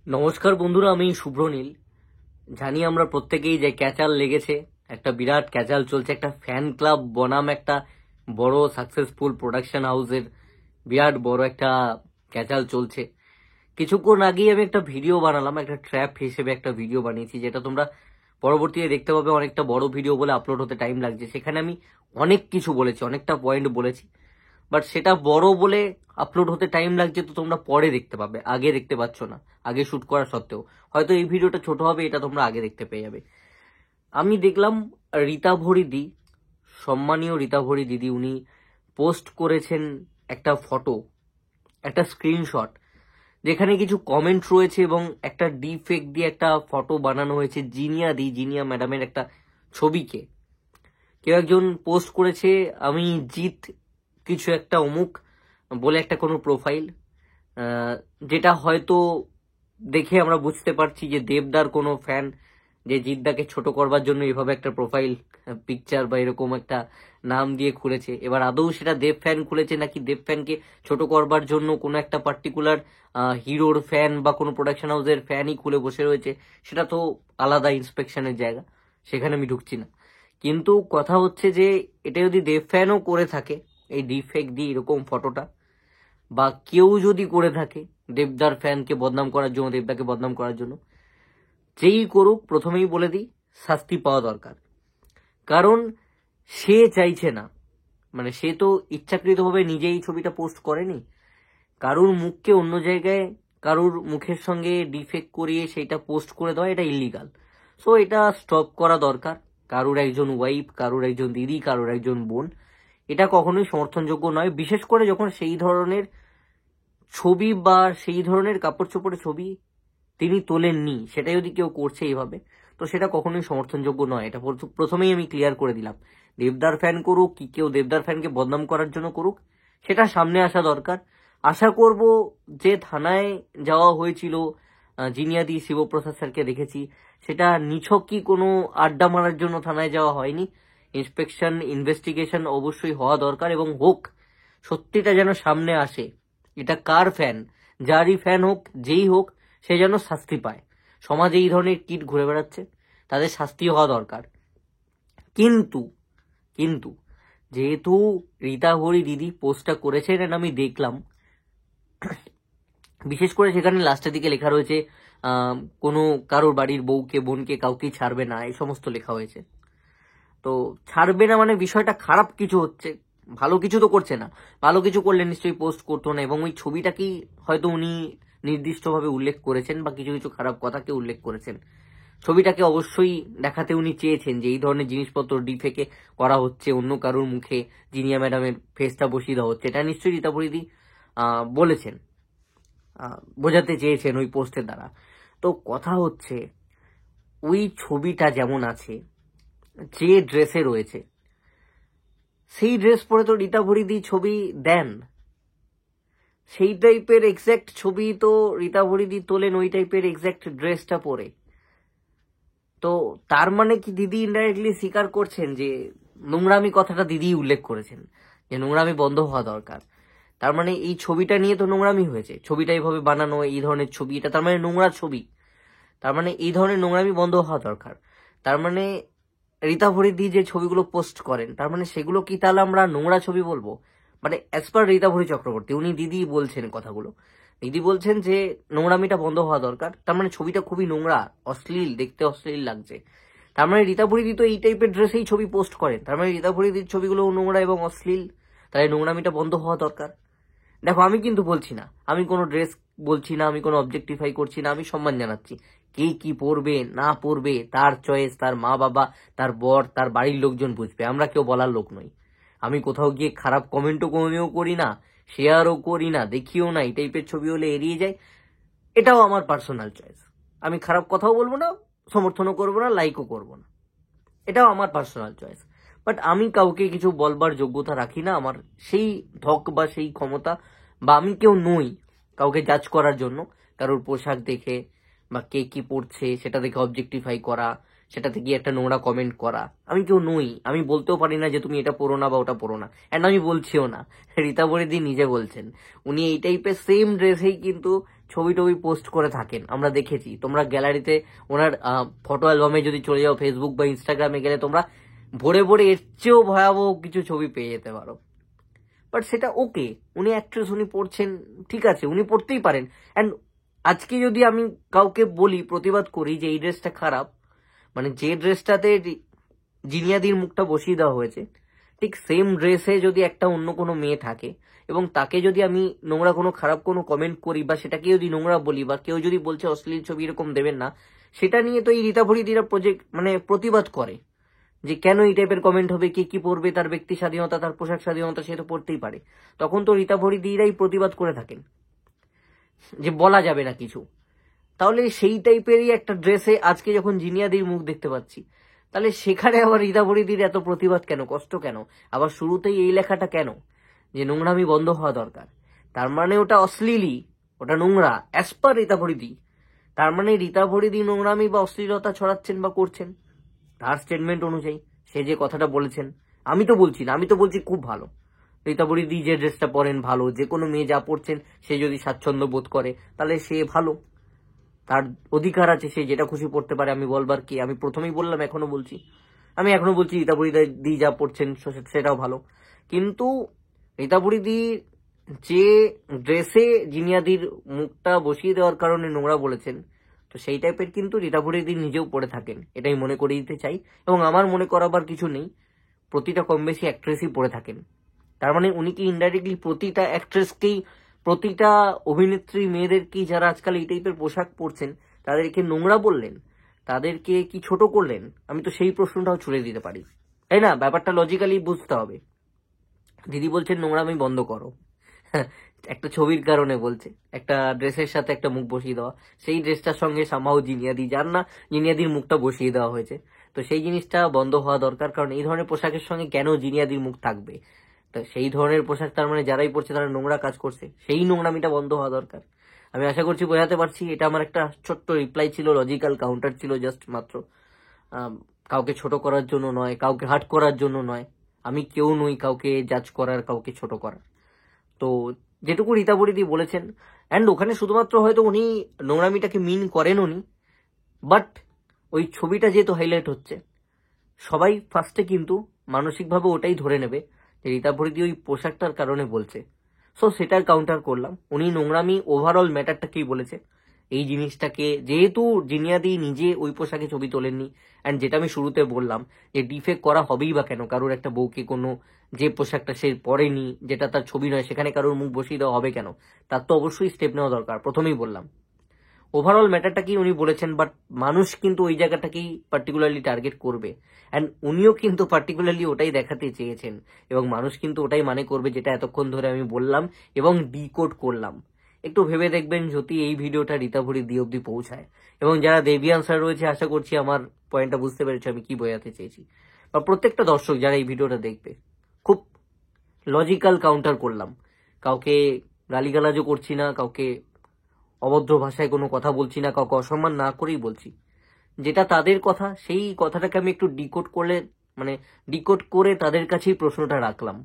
নমস্কার বন্ধুরা, আমি শুভ্রনীল। জানি আমরা প্রত্যেকেই যে ক্যাচাল লেগেছে, একটা বিরাট ক্যাচাল চলছে, একটা ফ্যান ক্লাব বনাম একটা বড় সাকসেসফুল প্রোডাকশন হাউসের বিরাট বড় একটা ক্যাচাল চলছে। কিছুক্ষণ আগেই আমি একটা ভিডিও বানালাম, একটা ট্র্যাপ হিসেবে একটা ভিডিও বানিয়েছি, যেটা তোমরা পরবর্তীতে দেখতে পাবে। অনেকটা বড় ভিডিও বলে আপলোড হতে টাইম লাগছে। সেখানে আমি অনেক কিছু বলেছি, অনেকটা পয়েন্ট বলেছি, বাট সেটা বড় বলে আপলোড হতে টাইম লাগছে, তো তোমরা পরে দেখতে পাবে, আগে দেখতে পাচ্ছ না। আগে শুট করা সত্ত্বেও হয়তো এই ভিডিওটা ছোট হবে, এটা তোমরা আগে দেখতে পেয়ে যাবে। আমি দেখলাম রীতা ভরিদি, সম্মানীয় রীতা ভরি দিদি, উনি পোস্ট করেছেন একটা ফটো, একটা স্ক্রিনশট, যেখানে কিছু কমেন্ট রয়েছে এবং একটা ডিফেক্ট দিয়ে একটা ফটো বানানো হয়েছে জিনিয়া ম্যাডামের একটা ছবিকে। কেউ একজন পোস্ট করেছে, আমি জিত কিছু একটা অমুক বলে একটা কোনো প্রোফাইল, যেটা হয়তো দেখে আমরা বুঝতে পারছি যে দেবদার কোনো ফ্যান, যে জিদ্দাকে ছোট করবার জন্য এভাবে একটা প্রোফাইল পিকচার বা এরকম একটা নাম দিয়ে খুলেছে। এবার আদৌ সেটা দেব ফ্যান খুলেছে নাকি দেব ফ্যানকে ছোট করবার জন্য কোনো একটা পার্টিকুলার হিরোর ফ্যান বা কোনো প্রোডাকশন হাউসের ফ্যানই খুলে বসে রয়েছে, সেটা তো আলাদা ইন্সপেকশনের জায়গা, সেখানে আমি ঢুকছি না। কিন্তু কথা হচ্ছে যে এটা যদি দেব ফ্যানও করে থাকে, এই ডিফেক্ট দিয়ে এরকম ফটোটা, বা কেউ যদি করে থাকে দেবদার ফ্যানকে বদনাম করার জন্য, দেবদাকে বদনাম করার জন্য, যেই করুক, প্রথমেই বলে দিই, শাস্তি পাওয়া দরকার। কারণ সে চাইছে না, মানে সে তো ইচ্ছাকৃতভাবে নিজেই ছবিটা পোস্ট করেনি। কারুর মুখকে অন্য জায়গায়, কারুর মুখের সঙ্গে ডিফেক্ট করিয়ে সেটা পোস্ট করে দেওয়া, এটা ইল্লিগাল। সো এটা স্টপ করা দরকার। কারুর একজন ওয়াইফ, কারুর একজন দিদি, কারুর একজন বোন, এটা কখনোই সমর্থনযোগ্য নয়। বিশেষ করে যখন সেই ধরনের ছবি বা সেই ধরনের কাপড় চোপড়ের ছবি তিনি তোলেননি, সেটা যদি কেউ করছে এইভাবে, তো সেটা কখনোই সমর্থনযোগ্য নয়। এটা প্রথমেই আমি ক্লিয়ার করে দিলাম। দেবদার ফ্যান করুক কি কেউ দেবদার ফ্যানকে বদনাম করার জন্য করুক, সেটা সামনে আসা দরকার। আশা করব যে থানায় যাওয়া হয়েছিল, জিনিয়াদি শিবপ্রসাদ স্যারকে দেখেছি, সেটা নিছকই কোনো আড্ডা মারার জন্য থানায় যাওয়া হয়নি। ইন্সপেকশন, ইনভেস্টিগেশন অবশ্যই হওয়া দরকার এবং হোক, সত্যিটা যেন সামনে আসে। এটা কার ফ্যান, যারই ফ্যান হোক, যেই হোক, সে যেন শাস্তি পায়। সমাজে এই ধরনের কিট ঘুরে বেড়াচ্ছে, তাদের শাস্তি হওয়া দরকার। কিন্তু কিন্তু যেহেতু রীতা হরি দিদি পোস্টটা করেছেন, and আমি দেখলাম, বিশেষ করে সেখানে লাস্টের দিকে লেখা রয়েছে কোনো কারোর বাড়ির বউকে, বোনকে, কাউকেই ছাড়বে না, এই সমস্ত লেখা হয়েছে। তো ছাড়বে না মানে বিষয়টা খারাপ কিছু হচ্ছে, ভালো কিছু তো করছে না। ভালো কিছু করলে নিশ্চয়ই পোস্ট করতো না, এবং ওই ছবিটাকেই হয়তো উনি নির্দিষ্টভাবে উল্লেখ করেছেন বা কিছু কিছু খারাপ কথাকে উল্লেখ করেছেন। ছবিটাকে অবশ্যই দেখাতে উনি চেয়েছেন যে এই ধরনের জিনিসপত্র ডিফেকে করা হচ্ছে, অন্য কারোর মুখে জিনিয়া ম্যাডামের ফেসটা বসিয়ে দেওয়া হচ্ছে, এটা নিশ্চয়ই রীতা পরিদি বলেছেন, বোঝাতে চেয়েছেন ওই পোস্টের দ্বারা। তো কথা হচ্ছে, ওই ছবিটা যেমন আছে, যে ড্রেসে রয়েছে, সেই ড্রেস পরে তো রীতা ভরিদি ছবি দেন, সেই টাইপের এক্স্যাক্ট ছবি তো রীতা ভরিদি তোলেন, ওই টাইপের এক্স্যাক্ট ড্রেসটা পরে। তো তার মানে কি দিদি ইনডাইরেক্টলি স্বীকার করছেন যে নোংরামি কথাটা দিদি উল্লেখ করেছেন, যে নোংরামি বন্ধ হওয়া দরকার। তার মানে এই ছবিটা নিয়ে তো নোংরামি হয়েছে, ছবিটা এইভাবে বানানো, এই ধরনের ছবি, এটা তার মানে নোংরা ছবি। তার মানে এই ধরনের নোংরামি বন্ধ হওয়া দরকার। তার মানে রীতা ভরিদি যে ছবিগুলো পোস্ট করেন, তার মানে সেগুলো কি তাহলে আমরা নোংরা ছবি বলবো? মানে অ্যাজ পার রীতা ভরি চক্রবর্তী, উনি দিদি বলছেন কথাগুলো, দিদি বলছেন যে নোংরামিটা বন্ধ হওয়া দরকার। তার মানে ছবিটা খুবই নোংরা, অশ্লীল, দেখতে অশ্লীল লাগছে। তার মানে রীতা ভরিদি তো এই টাইপের ড্রেসেই ছবি পোস্ট করেন, তার মানে রীতা ভরিদির ছবিগুলো নোংরা এবং অশ্লীল, তাই নোংরামিটা বন্ধ হওয়া দরকার। দেখো, আমি কিন্তু বলছি না, আমি কোনো ড্রেস বলছি না, আমি কোনো অবজেক্টিফাই করছি না, আমি সম্মান জানাচ্ছি। কে কি পরবে না পরবে তার চয়েস, তার মা বাবা, তার বর, তার বাড়ির লোকজন বুঝবে, আমরা কেউ বলার লোক নই। আমি কোথাও গিয়ে খারাপ কমেন্টও কোনোদিনও করি না, শেয়ারও করি না, দেখিও না। এই টাইপের ছবি হলে এড়িয়ে যাই, এটাও আমার পার্সোনাল চয়েস। আমি খারাপ কথাও বলবো না, সমর্থনও করবো না, লাইকও করবো না, এটাও আমার পার্সোনাল চয়েস। বাট আমি কাউকে কিছু বলবার যোগ্যতা রাখি না, আমার সেই ধক বা সেই ক্ষমতা, বা আমি কেউ নই কাউকে জাজ করার জন্য কারোর পোশাক দেখে বা কে কি পড়ছে সেটা দেখে অবজেক্টিফাই করা, সেটাতে গিয়ে একটা নোংরা কমেন্ট করা। আমি কেউ নই, আমি বলতেও পারি না যে তুমি এটা পড়ো না বা ওটা পড়ো না, অ্যান্ড আমি বলছিও না। রীতা বরিদি নিজে বলছেন, উনি এই টাইপের সেম ড্রেসেই কিন্তু ছবি টবি পোস্ট করে থাকেন, আমরা দেখেছি। তোমরা গ্যালারিতে ওনার ফটো অ্যালবামে যদি চলে যাও, ফেসবুক বা ইনস্টাগ্রামে গেলে তোমরা ভরে ভরে এর চেয়েও ভয়াবহ কিছু ছবি পেয়ে যেতে পারো। বাট সেটা ওকে, উনি অ্যাক্ট্রেস, উনি পড়ছেন, ঠিক আছে, উনি পড়তেই পারেন। অ্যান্ড আজকে যদি আমি কাউকে বলি, প্রতিবাদ করি যে এই ড্রেসটা খারাপ, মানে যে ড্রেসটাতে জিনিয়াদির মুখটা বসিয়ে দেওয়া হয়েছে, ঠিক সেম ড্রেসে যদি একটা অন্য কোনো মেয়ে থাকে এবং তাকে যদি আমি নোংরা কোনো খারাপ কোনো কমেন্ট করি বা সেটাকে যদি নোংরা বলি বা কেউ যদি বলছে অশ্লীল ছবি এরকম দেবেন না, সেটা নিয়ে তো এই রীতা ভরিদিরা প্রতিবাদ করে যে কেন এই টাইপের কমেন্ট হবে, কে কি পড়বে, তার ব্যক্তি স্বাধীনতা, তার পোশাক স্বাধীনতা, সে তো পড়তেই পারে। তখন তো রীতা ভরিদিরাই প্রতিবাদ করে থাকেন যে বলা যাবে না কিছু। তাহলে সেই টাইপেরই একটা ড্রেসে আজকে যখন জিনিয়াদির মুখ দেখতে পাচ্ছি, তাহলে সেখানে আবার রীতা ভরিদির এত প্রতিবাদ কেন, কষ্ট কেন, আবার শুরুতেই এই লেখাটা কেন যে নোংরামি বন্ধ হওয়া দরকার? তার মানে ওটা অশ্লীলই, ওটা নোংরা অ্যাজ পার রীতা ভরিদি। তার মানে রীতা ভরিদি নোংরামি বা অশ্লীলতা ছড়াচ্ছেন বা করছেন তার স্টেটমেন্ট অনুযায়ী, সে যে কথাটা বলেছেন। আমি তো বলছি না, আমি তো বলছি খুব ভালো। রীতা ভরিদি যে ড্রেসটা পরেন ভালো, যে কোনো মেয়ে যা পরছেন সে যদি স্বাচ্ছন্দ্য বোধ করে তাহলে সে ভালো, তার অধিকার আছে, সে যেটা খুশি পড়তে পারে। আমি বলবার কি, আমি প্রথমেই বললাম, এখনো বলছি, আমি এখনো বলছি রীতা ভরিদি যা পড়ছেন সেটাও ভালো। কিন্তু রীতা ভরিদি যে ড্রেসে জিনিয়াদির মুখটা বসিয়ে দেওয়ার কারণে নোংরা বলেছেন, তো সেই টাইপের কিন্তু রীতা ভরিদি নিজেও পড়ে থাকেন, এটাই মনে করিয়ে দিতে চাই। এবং আমার মনে করাবার কিছু নেই, প্রতিটা কম বেশি অ্যাক্ট্রেসই পড়ে থাকেন। তার মানে উনি কি ইনডাইরেক্টলি প্রতিটা অ্যাক্ট্রেসকেই, প্রতিটা অভিনেত্রী মেয়েদেরকেই যারা আজকাল এই টাইপের পোশাক পরছেন তাদেরকে নোংরা বললেন, তাদেরকে কি ছোট করলেন? আমি তো সেই প্রশ্নটাও ছুড়ে দিতে পারি, তাই না? ব্যাপারটা লজিক্যালি বুঝতে হবে। দিদি বলছেন নোংরামি বন্ধ করো, একটা ছবির কারণে বলছে, একটা ড্রেসের সাথে একটা মুখ বসিয়ে দেওয়া, সেই ড্রেসটার সঙ্গে সামাও জিনিয়াদি যার না, জিনিয়াদির মুখটা বসিয়ে দেওয়া হয়েছে, তো সেই জিনিসটা বন্ধ হওয়া দরকার। কারণ এই ধরনের পোশাকের সঙ্গে কেন জিনিয়াদির মুখ থাকবে? তো সেই ধরনের পোশাক তার মানে যারাই পড়ছে তারা নোংরা কাজ করছে, সেই নোংরামিটা বন্ধ হওয়া দরকার। আমি আশা করছি বোঝাতে পারছি। এটা আমার একটা ছোট্ট রিপ্লাই ছিল, লজিক্যাল কাউন্টার ছিল, জাস্ট মাত্র। কাউকে ছোট করার জন্য নয়, কাউকে হার্ট করার জন্য নয়, আমি কেউ নই কাউকে জাজ করার, কাউকে ছোট করার। তো যেটুকু রীতা ভরিদি বলেছেন, অ্যান্ড ওখানে শুধুমাত্র হয়তো উনি নোংরামিটাকে মিন করেন উনি, বাট ওই ছবিটা যেহেতু হাইলাইট হচ্ছে, সবাই ফার্স্টে কিন্তু মানসিকভাবে ওটাই ধরে নেবে যে রীতা ভরিদি ওই পোশাকটার কারণে বলছে। সো সেটার কাউন্টার করলাম। উনি নোংরামি ওভারঅল ম্যাটারটাকেই বলেছে, এই জিনিসটাকে যেহেতু জিনিয়াদি নিজে ওই পোশাকে ছবি তোলেননি, অ্যান্ড যেটা আমি শুরুতে বললাম যে ডিফেক্ট করা হবেই বা কেন, কারোর একটা বউকে কোনো যে পোশাকটা সে পরেনি, যেটা তার ছবি নয়, সেখানে কারোর মুখ বসিয়ে দেওয়া হবে কেন? তার তো অবশ্যই স্টেপ নেওয়া দরকার, প্রথমেই বললাম। ওভারঅল ম্যাটারটাকেই উনি বলেছেন, বাট মানুষ কিন্তু ওই জায়গাটাকেই পার্টিকুলারলি টার্গেট করবে, অ্যান্ড উনিও কিন্তু পার্টিকুলারলি ওটাই দেখাতে চেয়েছেন, এবং মানুষ কিন্তু ওটাই মানে করবে যেটা এতক্ষণ ধরে আমি বললাম এবং ডিকোড করলাম। একটু ভেবে দেখবেন যদি এই ভিডিওটা রীতা ভরিদি অব্দি পৌঁছায়, এবং যারা দেবিয়ান স্যার রয়েছে, আশা করছি আমার পয়েন্টটা বুঝতে পেরেছে আমি কি বোঝাতে চেয়েছি, বা প্রত্যেকটা দর্শক যারা এই ভিডিওটা দেখবে, খুব লজিক্যাল কাউন্টার করলাম। কাউকে গালিগালাজও করছি না, কাউকে অভদ্র ভাষায় কোনো কথা বলছি না, কাউকে অসম্মান না করেই বলছি যেটা তাদের কথা, সেই কথাটাকে আমি একটু ডিকোড করে তাদের কাছেই প্রশ্নটা রাখলাম।